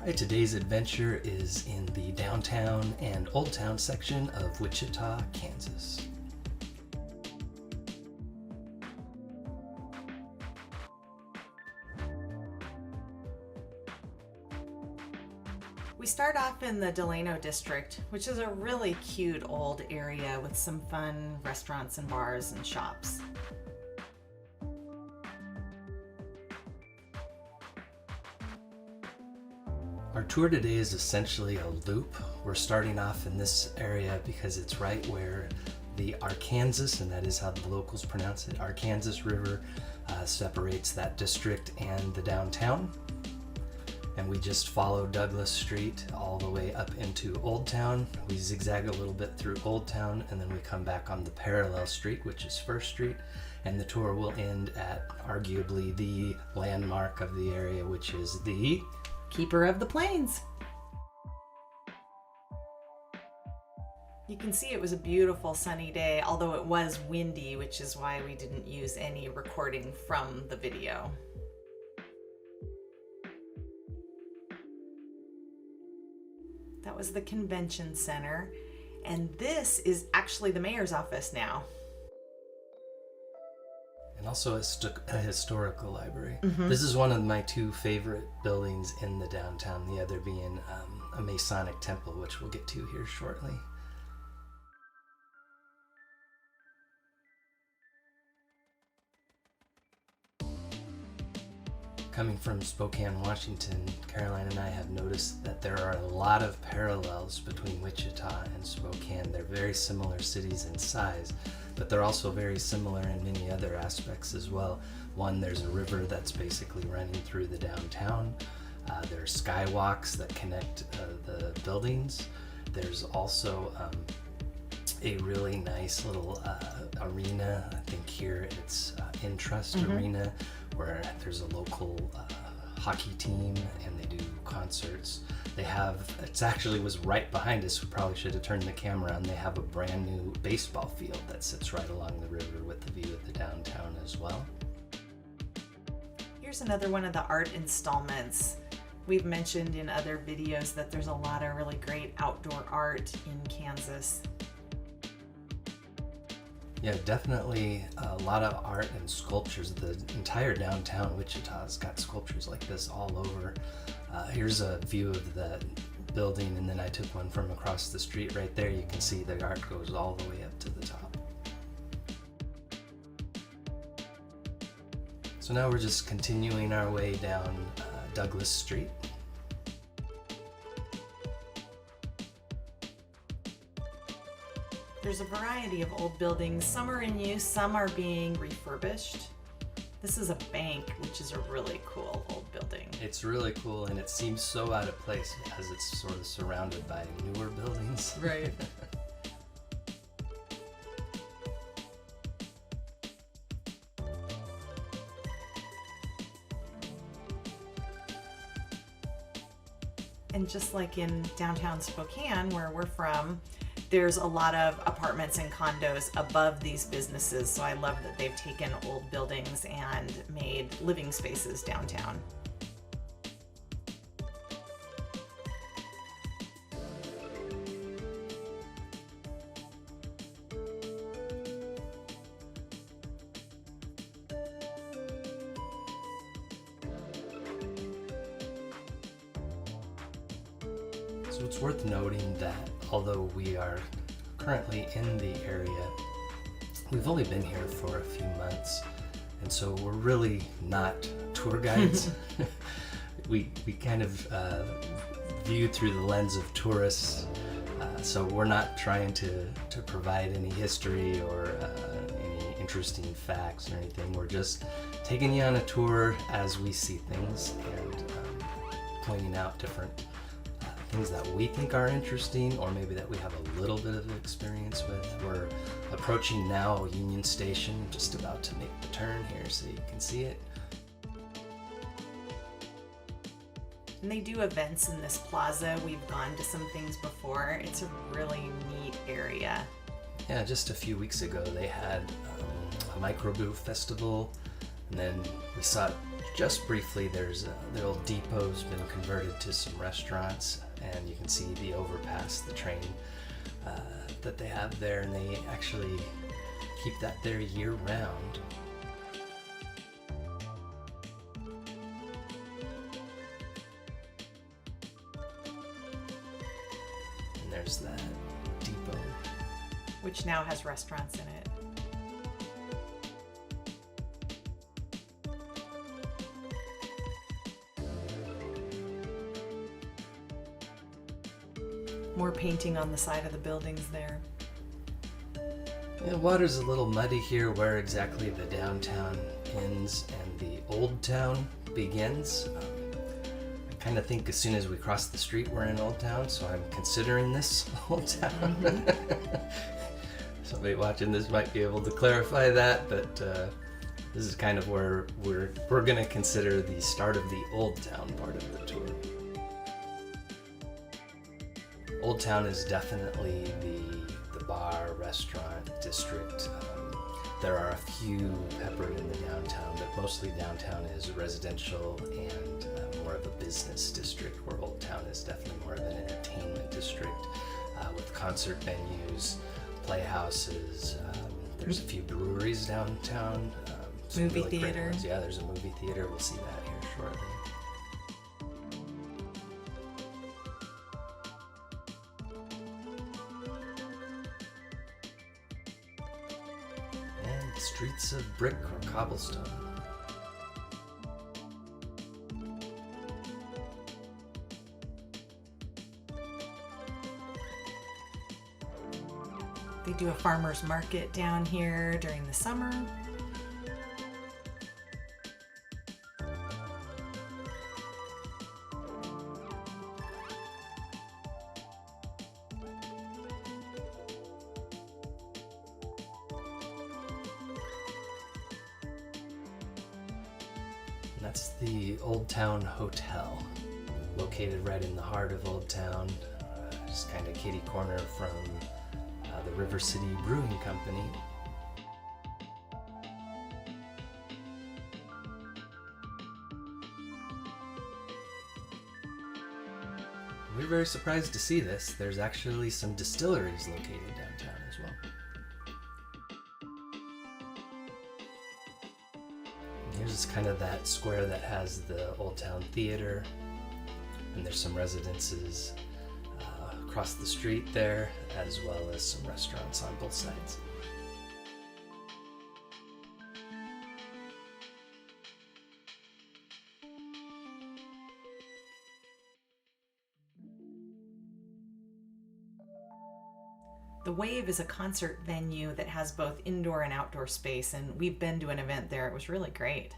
Alright, today's adventure is in the downtown and Old Town section of Wichita, Kansas. We start off in the Delano district, which is a really cute old area with some fun restaurants and bars and shops. Our tour today is essentially a loop. We're starting off in this area because it's right where the Arkansas, and that is how the locals pronounce it, Arkansas River separates that district and the downtown. And we just follow Douglas Street all the way up into Old Town. We zigzag a little bit through Old Town, and then we come back on the parallel street, which is First Street, and the tour will end at arguably the landmark of the area, which is the Keeper of the Plains. You can see it was a beautiful sunny day, although it was windy, which is why we didn't use any recording from the video. That was the convention center, and this is actually the mayor's office now. and also a historical library. Mm-hmm. This is one of my two favorite buildings in the downtown, the other being a Masonic temple, which we'll get to here shortly. Coming from Spokane, Washington, Caroline and I have noticed that there are a lot of parallels between Wichita and Spokane. They're very similar cities in size, but they're also very similar in many other aspects as well. One, there's a river that's basically running through the downtown. There are skywalks that connect the buildings. There's also a really nice little arena. I think here it's Intrust Arena, where there's a local hockey team and they do concerts. They have, it actually was right behind us, we probably should have turned the camera on. They have a brand new baseball field that sits right along the river with the view of the downtown as well. Here's another one of the art installments. We've mentioned in other videos that there's a lot of really great outdoor art in Kansas. Yeah, definitely a lot of art and sculptures. The entire downtown Wichita's got sculptures like this all over. Here's a view of the building, and then I took one from across the street right there. You can see the art goes all the way up to the top. So now we're just continuing our way down Douglas Street. There's a variety of old buildings. Some are in use, some are being refurbished. This is a bank, which is a really cool old building. It's really cool, and it seems so out of place as it's sort of surrounded by newer buildings. Right. And just like in downtown Spokane, where we're from, there's a lot of apartments and condos above these businesses, so I love that they've taken old buildings and made living spaces downtown. So it's worth noting that although we are currently in the area, we've only been here for a few months, and so we're really not tour guides. we kind of view through the lens of tourists, so we're not trying to provide any history or any interesting facts or anything. We're just taking you on a tour as we see things and pointing out different things that we think are interesting, or maybe that we have a little bit of experience with. We're approaching now Union Station, just about to make the turn here so you can see it. And they do events in this plaza. We've gone to some things before. It's a really neat area. Yeah, just a few weeks ago they had a microbrew festival, and then we saw just briefly, the old depot's been converted to some restaurants, and you can see the overpass, the train that they have there, and they actually keep that there year round. And there's that depot, which now has restaurants in it. More painting on the side of the buildings there. The water's a little muddy here where exactly the downtown ends and the Old Town begins. I kind of think as soon as we cross the street we're in Old Town, so I'm considering this Old Town. Mm-hmm. Somebody watching this might be able to clarify that, but this is kind of where we're going to consider the start of the Old Town part of the tour. Old Town is definitely the bar, restaurant district. There are a few peppered in the downtown, but mostly downtown is residential and more of a business district, where Old Town is definitely more of an entertainment district with concert venues, playhouses. There's a few breweries downtown. Movie theater. Yeah, there's a movie theater. We'll see that here shortly. Streets of brick or cobblestone. They do a farmer's market down here during the summer. That's the Old Town Hotel, located right in the heart of Old Town, just kind of kitty corner from the River City Brewing Company. We were very surprised to see this. There's actually some distilleries located downtown as well. Here's kind of that square that has the Old Town Theater, and there's some residences across the street there, as well as some restaurants on both sides. The Wave is a concert venue that has both indoor and outdoor space, and we've been to an event there. It was really great.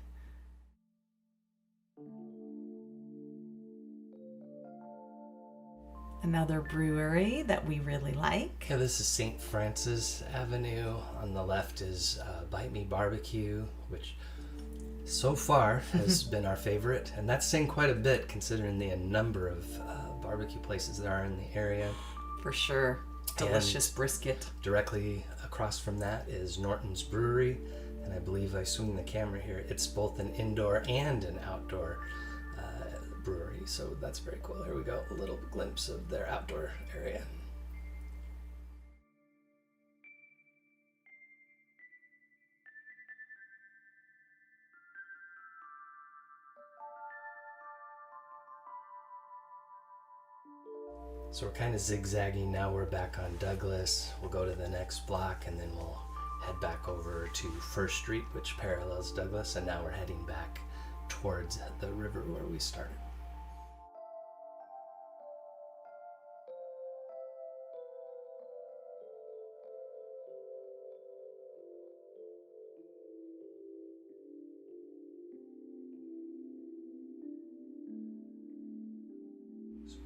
Another brewery that we really like. Yeah, this is St. Francis Avenue. On the left is Bite Me Barbecue, which so far has been our favorite, and that's saying quite a bit considering the number of barbecue places there are in the area. For sure. Delicious brisket. Directly across from that is Norton's Brewery, and I believe I swing the camera here. It's both an indoor and an outdoor brewery, so that's very cool. Here we go, a little glimpse of their outdoor area. So we're kind of zigzagging now. We're back on Douglas. We'll go to the next block and then we'll head back over to First Street, which parallels Douglas, and now we're heading back towards the river where we started.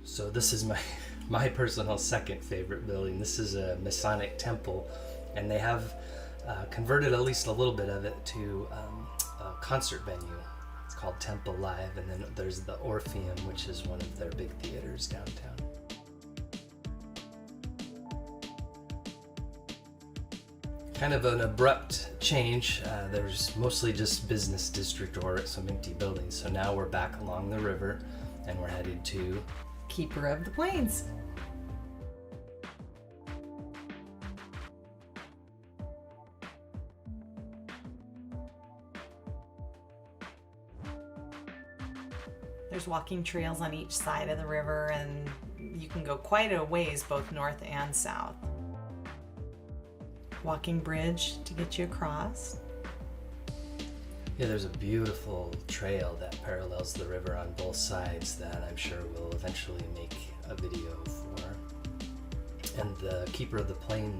So this is my personal second favorite building. This is a Masonic temple, and they have converted at least a little bit of it to a concert venue. It's called Temple Live, and then there's the Orpheum, which is one of their big theaters downtown. kind of an abrupt change. There's mostly just business district or some empty buildings. So now we're back along the river and we're headed to Keeper of the Plains. There's walking trails on each side of the river, and you can go quite a ways both north and south. Walking bridge to get you across. Yeah, there's a beautiful trail that parallels the river on both sides that I'm sure we'll eventually make a video for. And the Keeper of the Plain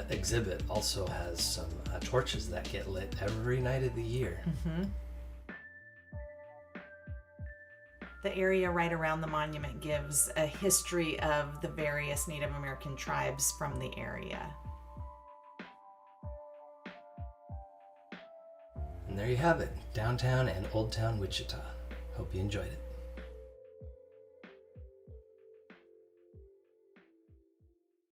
exhibit also has some torches that get lit every night of the year. Mm-hmm. The area right around the monument gives a history of the various Native American tribes from the area. And there you have it, downtown and Old Town Wichita. Hope you enjoyed it.